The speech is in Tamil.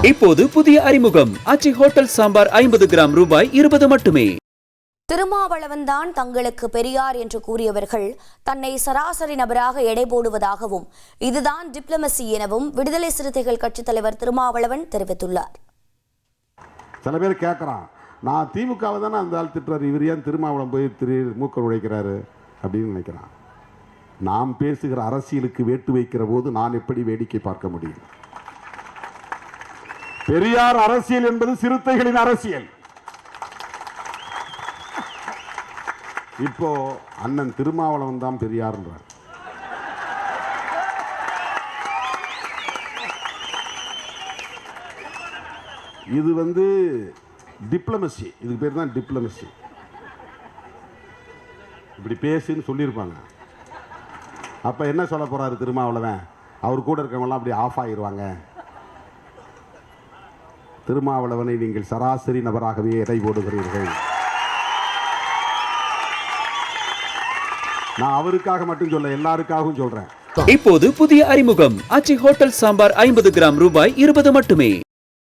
இப்போது புதிய அறிமுகம் ஆச்சி ஹோட்டல் சாம்பார் 50 கிராம் ரூபாய் 20 மட்டுமே. திருமாவளவன் தான் தங்களுக்கு பெரியார் என்று கூறியவர்கள் தன்னை சராசரி நபராக எடை போடுவதாகவும் இதுதான் டிப்ளமசி எனவும் விடுதலை சிறுத்தைகள் கட்சித் தலைவர் திருமாவளவன் தெரிவித்துள்ளார். சில பேர் கேட்குறான், நான் திமுகவை தானே அந்த ஆள் திட்டுறாரு, இவர் ஏன் திருமாவளவன் போய் மூக்க உழைக்கிறாரு அப்படின்னு நினைக்கிறான். நாம் பேசுகிற அரசியலுக்கு வேட்டு வைக்கிற போது நான் எப்படி வேடிக்கை பார்க்க முடியும்? பெரியார் அரசியல் என்பது சிறுத்தைகளின் அரசியல். இப்போ அண்ணன் திருமாவளவன் தான் பெரியார்ன்றார். இது டிப்ளமசி, இதுக்கு பேர் தான் டிப்ளமசி. இப்படி பேசுன்னு சொல்லியிருப்பாங்க. அப்ப என்ன சொல்ல போறாரு திருமாவளவன்? அவர் கூட இருக்கவங்கலாம் அப்படி ஆஃப் ஆகிடுவாங்க. திருமாவளவனை நீங்கள் சராசரி நபராகவே எடை போடுகிறீர்கள். நான் அவருக்காக மட்டும் சொல்ல, எல்லாருக்காகவும் சொல்றேன். இப்போது புதிய அறிமுகம் ஆச்சி ஹோட்டல் சாம்பார் 50 கிராம் ரூபாய் 20 மட்டுமே.